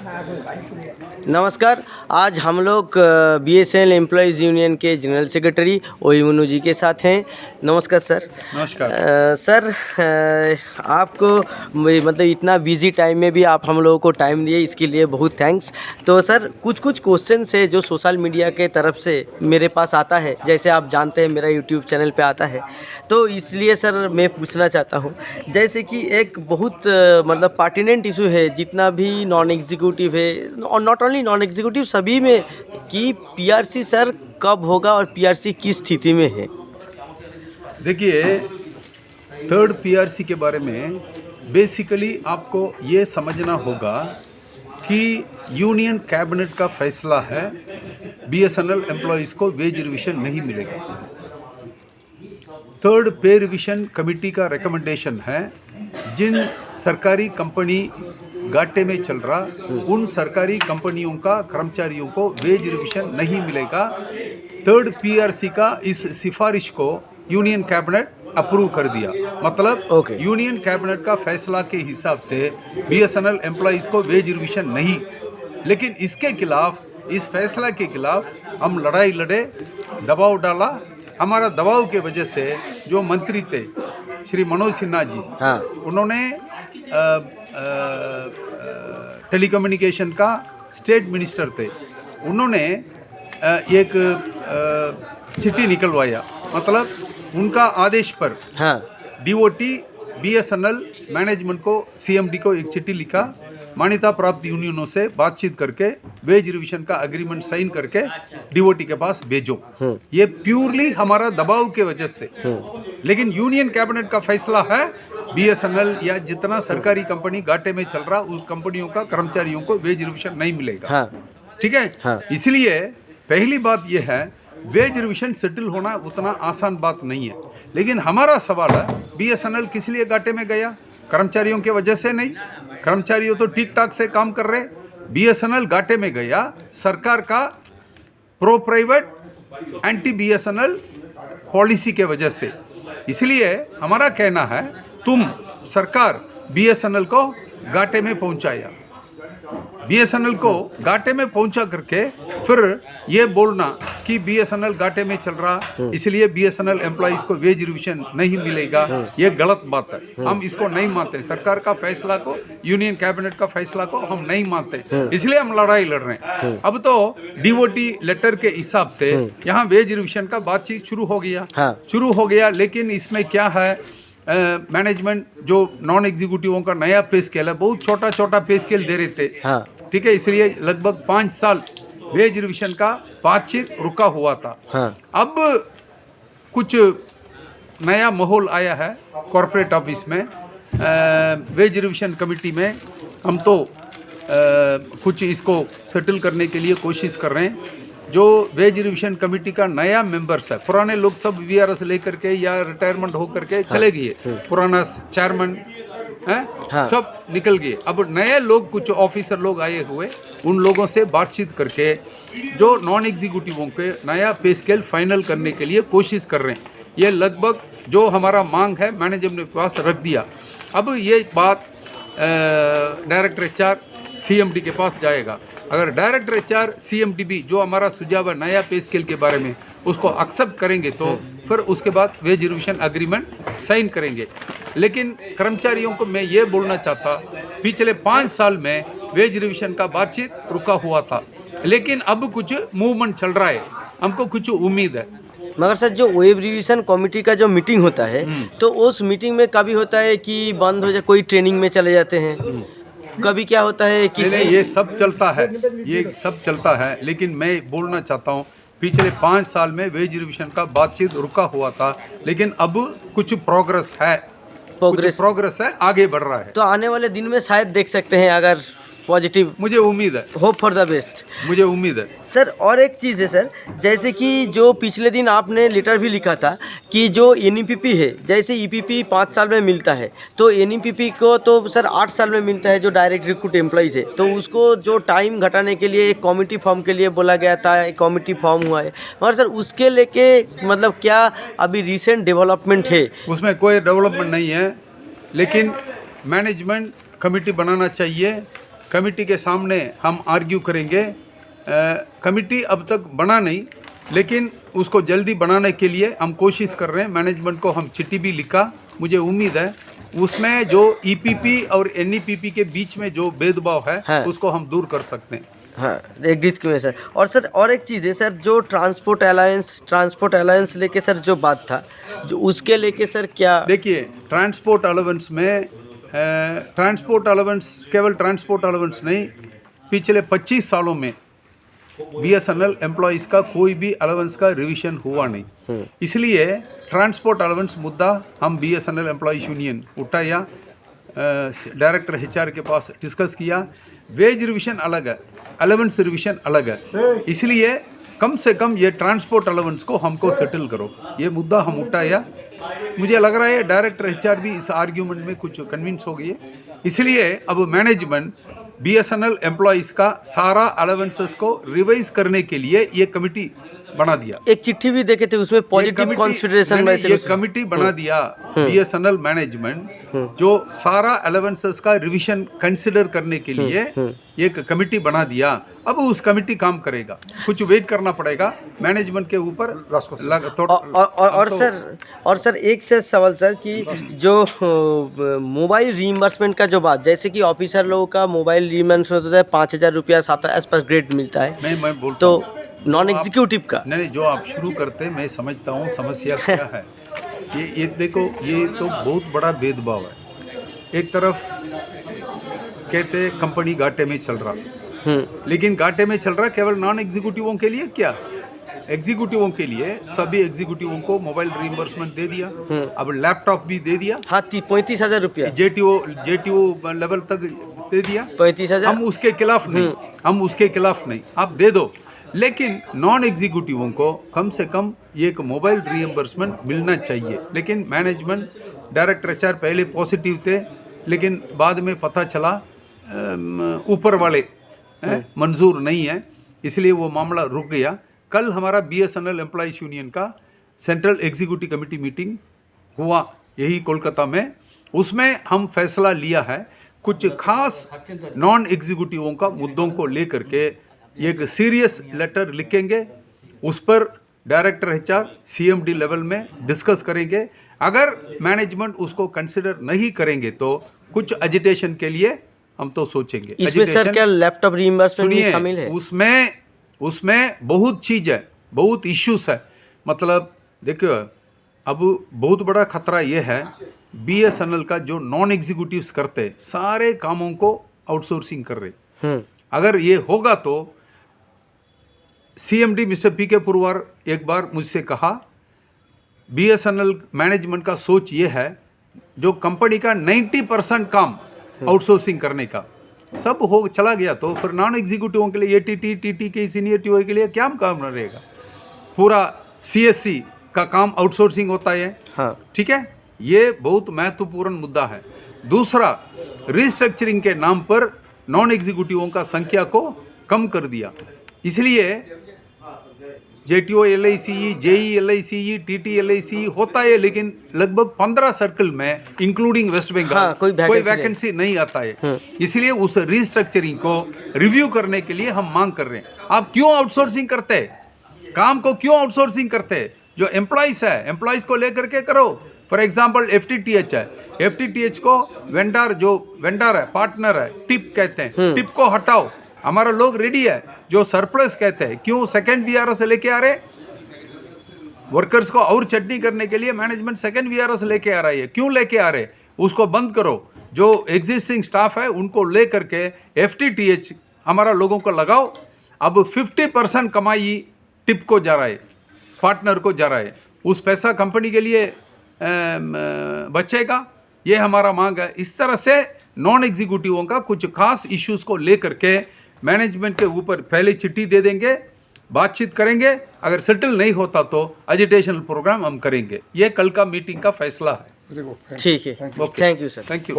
नमस्कार। आज हम लोग बीएसएनएल एम्प्लॉयज़ यूनियन के जनरल सेक्रेटरी ओईमुनु जी के साथ हैं। नमस्कार सर। नमस्कार। सर, आपको मतलब इतना बिजी टाइम में भी आप हम लोगों को टाइम दिए, इसके लिए बहुत थैंक्स। तो सर, कुछ क्वेश्चन है जो सोशल मीडिया के तरफ से मेरे पास आता है, जैसे आप जानते हैं मेरा यूट्यूब चैनल पे आता है, तो इसलिए सर मैं पूछना चाहता हूँ, जैसे कि एक बहुत मतलब पार्टिनेंट इशू है जितना भी नॉन एग्जीक्यूटिव है और नॉट ओनली नॉन एग्जीक्यूटिव सभी में, कि पीआरसी सर कब होगा और पीआरसी किस स्थिति में है। देखिए, थर्ड पीआरसी के बारे में बेसिकली आपको ये समझना होगा कि यूनियन कैबिनेट का फैसला है, बीएसएनएल एम्प्लॉयज़ को वेज रिविजन नहीं मिलेगा। थर्ड पे रिविजन कमेटी का रिकमेंडेशन है, जिन सरकारी कंपनी घाटे में चल रहा उन सरकारी कंपनियों का कर्मचारियों को वेज रिविजन नहीं मिलेगा। थर्ड पीआरसी का इस सिफारिश को यूनियन कैबिनेट अप्रूव कर दिया। मतलब यूनियन कैबिनेट का फैसला के हिसाब से बीएसएनएल एम्प्लॉयज़ को वेज रिविजन नहीं, लेकिन इसके खिलाफ, इस फैसला के खिलाफ हम लड़ाई लड़े, दबाव डाला। हमारा दबाव के वजह से जो मंत्री थे श्री मनोज सिन्हा जी, उन्होंने टेलीकम्युनिकेशन का स्टेट मिनिस्टर थे, उन्होंने एक चिट्ठी निकलवाया। मतलब उनका आदेश पर डीओटी बीएसएनएल मैनेजमेंट को, सीएमडी को एक चिट्ठी लिखा, मान्यता प्राप्त यूनियनों से बातचीत करके वेज रिविजन का एग्रीमेंट साइन करके डीओटी के पास भेजो। ये प्योरली हमारा दबाव के वजह से। लेकिन यूनियन कैबिनेट का फैसला है, बीएसएनएल या जितना सरकारी कंपनी घाटे में चल रहा उस कंपनियों का कर्मचारियों को वेज रिविजन नहीं मिलेगा। ठीक है। इसलिए पहली बात यह है, वेज रिविजन सेटल होना उतना आसान बात नहीं है। लेकिन हमारा सवाल है, बीएसएनएल किस लिए घाटे में गया? कर्मचारियों के वजह से नहीं। कर्मचारियों तो ठीक ठाक से काम कर रहे। बीएसएनएल घाटे में गया सरकार का pro private anti BSNL policy के वजह से। इसलिए हमारा कहना है, तुम सरकार बीएसएनएल को घाटे में पहुंचाया, बीएसएनएल को घाटे में पहुंचा करके फिर ये बोलना कि बीएसएनएल घाटे में चल रहा इसलिए बीएसएनएल एम्प्लॉइज को वेज रिविजन नहीं मिलेगा, ये गलत बात है। हम इसको नहीं मानते। सरकार का फैसला को, यूनियन कैबिनेट का फैसला को हम नहीं मानते, इसलिए हम लड़ाई लड़ रहे हैं। अब तो डीओटी लेटर के हिसाब से यहाँ वेज रिविजन का बातचीत शुरू हो गया। लेकिन इसमें क्या है, मैनेजमेंट जो नॉन एग्जीक्यूटिवों का नया पे स्केल है, बहुत छोटा पे स्केल दे रहे थे। ठीक है। इसलिए लगभग 5 साल वेज रिविजन का बातचीत रुका हुआ था। अब कुछ नया माहौल आया है कॉर्पोरेट ऑफिस में, वेज रिविजन कमेटी में। हम तो कुछ इसको सेटल करने के लिए कोशिश कर रहे हैं। जो वेज रिविजन कमेटी का नया मेंबर्स है, पुराने लोग सब वीआरएस लेकर के या रिटायरमेंट होकर के चले गए, पुराना चेयरमैन है सब निकल गए। अब नए लोग, कुछ ऑफिसर लोग आए हुए, उन लोगों से बातचीत करके जो नॉन एग्जीक्यूटिवों के नया पे स्केल फाइनल करने के लिए कोशिश कर रहे हैं। ये लगभग जो हमारा मांग है मैनेजमेंट के पास रख दिया। अब ये बात डायरेक्टर एचआर सीएमडी के पास जाएगा। अगर डायरेक्टर एचआर सीएमडी भी जो हमारा सुझाव है नया पे स्केल के बारे में उसको एक्सेप्ट करेंगे तो फिर उसके बाद वेज रिविजन एग्रीमेंट साइन करेंगे। लेकिन कर्मचारियों को मैं ये बोलना चाहता, पिछले 5 साल में वेज रिविजन का बातचीत रुका हुआ था, लेकिन अब कुछ मूवमेंट चल रहा है, हमको कुछ उम्मीद है। मगर सर, जो वेज रिविजन कमेटी का जो मीटिंग होता है तो उस मीटिंग में कभी होता है कि बंद हो जाए, कोई ट्रेनिंग में चले जाते हैं, कभी क्या होता है कि नहीं, ये सब चलता है, ये सब चलता है। लेकिन मैं बोलना चाहता हूँ, पिछले 5 साल में वेज रिविजन का बातचीत रुका हुआ था, लेकिन अब कुछ प्रोग्रेस है, आगे बढ़ रहा है। तो आने वाले दिन में शायद देख सकते हैं, अगर पॉजिटिव, मुझे उम्मीद है, होप फॉर द बेस्ट, मुझे उम्मीद है सर। और एक चीज़ है सर, जैसे कि जो पिछले दिन आपने लेटर भी लिखा था कि जो एनईपीपी है, जैसे ईपीपी 5 साल में मिलता है तो एनईपीपी को तो सर 8 साल में मिलता है, जो डायरेक्ट रिक्रूट एम्प्लॉइज़ है, तो उसको जो टाइम घटाने के लिए एक कमेटी फॉर्म के लिए बोला गया था, एक कमेटी फॉर्म हुआ है, मगर सर उसके लेके मतलब क्या अभी रिसेंट डेवलपमेंट है? उसमें कोई डेवलपमेंट नहीं है, लेकिन मैनेजमेंट कमेटी बनाना चाहिए। कमेटी के सामने हम आर्ग्यू करेंगे। कमेटी अब तक बना नहीं, लेकिन उसको जल्दी बनाने के लिए हम कोशिश कर रहे हैं। मैनेजमेंट को हम चिट्ठी भी लिखा, मुझे उम्मीद है उसमें जो ईपीपी और एनईपीपी के बीच में जो भेदभाव है उसको हम दूर कर सकते हैं। हाँ, एक डिस्क में सर। और सर और एक चीज़ है सर, जो ट्रांसपोर्ट अलायंस लेके सर जो बात था, जो उसके लेके सर क्या? देखिए, ट्रांसपोर्ट अलाउंस में ट्रांसपोर्ट अलाउंस केवल ट्रांसपोर्ट अलाउंस नहीं, पिछले 25 सालों में बीएसएनएल एम्प्लॉइज़ का कोई भी अलाउंस का रिवीजन हुआ नहीं। इसलिए ट्रांसपोर्ट अलाउंस मुद्दा हम बीएसएनएल एम्प्लॉइज यूनियन उठाया, डायरेक्टर एचआर के पास डिस्कस किया। वेज रिवीजन अलग है, अलाउंस रिवीजन अलग है, इसलिए कम से कम ये ट्रांसपोर्ट अलाउंस को हमको सेटल करो, ये मुद्दा हम उठाया। मुझे लग रहा है डायरेक्टर एचआर भी इस आर्ग्यूमेंट में कुछ कन्विंस हो गई है, इसलिए अब मैनेजमेंट बीएसएनएल एम्प्लॉइज़ का सारा अलाउंसेस को रिवाइज करने के लिए ये कमिटी बना दिया। एक चिट्ठी भी देखे थे, उसमें पॉजिटिव कंसीडरेशन में ये कमिटी बना दिया बीएसएनएल मैनेजमेंट, जो सारा अलाउंसेस का रिवीजन कंसीडर करने के लिए एक कमिटी बना दिया। अब उस कमिटी काम करेगा, कुछ वेट करना पड़ेगा मैनेजमेंट के ऊपर। और सर एक से सवाल सर कि जो मोबाइल रीइंबर्समेंट का जो बात, जैसे कि ऑफिसर लोगों का मोबाइल रीइंबर्समेंट होता है 5,000 रुपया 7 आसपास ग्रेड मिलता है। मैं बोलता तो नॉन एग्जीक्यूटिव का नहीं, जो आप शुरू करते मैं समझता हूँ समस्या क्या है। ये देखो, ये तो बहुत बड़ा भेदभाव है। एक तरफ कहते कंपनी घाटे में चल रहा, लेकिन घाटे में चल रहा केवल नॉन एग्जीक्यूटिवों के लिए, क्या एग्जीक्यूटिवों के लिए सभी एग्जीक्यूटिवों को मोबाइल रीइंबर्समेंट दे दिया, अब लैपटॉप भी दे दिया। हाँ, 35,000 रुपया जेटीओ लेवल तक दे दिया। 35,000 हम उसके खिलाफ नहीं, आप दे दो, लेकिन नॉन एग्जीक्यूटिवों को कम से कम एक मोबाइल रीइंबर्समेंट मिलना चाहिए। लेकिन मैनेजमेंट, डायरेक्टर एचआर पहले पॉजिटिव थे, लेकिन बाद में पता चला ऊपर वाले मंजूर नहीं है, इसलिए वो मामला रुक गया। कल हमारा बीएसएनएल एम्प्लॉइज यूनियन का सेंट्रल एग्जीक्यूटिव कमेटी मीटिंग हुआ यही कोलकाता में, उसमें हम फैसला लिया है कुछ खास नॉन एग्जीक्यूटिवों का मुद्दों को लेकर के एक सीरियस लेटर लिखेंगे, उस पर डायरेक्टर एचआर सीएमडी लेवल में डिस्कस करेंगे। अगर मैनेजमेंट उसको कंसिडर नहीं करेंगे तो कुछ एजिटेशन के लिए हम तो सोचेंगे। इसमें सर क्या लैपटॉप रीइंबर्समेंट भी शामिल है? उसमें बहुत चीज़ है, बहुत इश्यूज है। मतलब देखो, अब बहुत बड़ा खतरा ये है, बीएसएनएल का जो नॉन एग्जीक्यूटिव्स करते सारे कामों को आउटसोर्सिंग कर रहे। अगर ये होगा तो सीएमडी मिस्टर पीके पुरवार एक बार मुझसे कहा, बीएसएनएल मैनेजमेंट का सोच ये है जो कंपनी का 90% काम आउटसोर्सिंग करने का, सब हो चला गया तो फिर नॉन एग्जीक्यूटिवों के लिए एटीटी टीटी के सीनियर टीओ के लिए क्या काम रहेगा? पूरा सीएससी का काम आउटसोर्सिंग होता है। हाँ, ठीक है, ये बहुत महत्वपूर्ण मुद्दा है। दूसरा, रिस्ट्रक्चरिंग के नाम पर नॉन एग्जीक्यूटिवों का संख्या को कम कर दिया, इसलिए JTO LIC, JE LIC, TT LIC होता है, लेकिन लगभग 15 सर्कल में इंक्लूडिंग वेस्ट बंगाल कोई वैकेंसी नहीं आता है। इसलिए उस रिस्ट्रक्चरिंग को रिव्यू करने के लिए हम मांग कर रहे हैं। आप क्यों आउटसोर्सिंग करते हैं? काम को क्यों आउटसोर्सिंग करते हैं? जो एम्प्लॉइज है, एम्प्लॉइज को लेकर के करो। फॉर एग्जाम्पल एफटीटीएच है, एफटीटीएच को वेंडर है, पार्टनर है, टिप कहते हैं, टिप को हटाओ। हमारा लोग रेडी है, जो सरप्लस कहते हैं, क्यों सेकंड वीआरएस लेके आ रहे? वर्कर्स को और चटनी करने के लिए मैनेजमेंट सेकंड वीआरएस लेके आ रही है, क्यों लेके आ रहे? उसको बंद करो। जो एग्जिस्टिंग स्टाफ है उनको ले करके एफटीटीएच हमारा लोगों को लगाओ। अब 50% कमाई टिप को जा रहा है, पार्टनर को जा रहा है, उस पैसा कंपनी के लिए बचेगा, ये हमारा मांग है। इस तरह से नॉन एग्जीक्यूटिवों का कुछ खास इश्यूज को लेकर के मैनेजमेंट के ऊपर पहले चिट्ठी दे देंगे, बातचीत करेंगे। अगर सेटल नहीं होता तो एजिटेशन प्रोग्राम हम करेंगे। ये कल का मीटिंग का फैसला है। ठीक है, thank you sir. Thank you.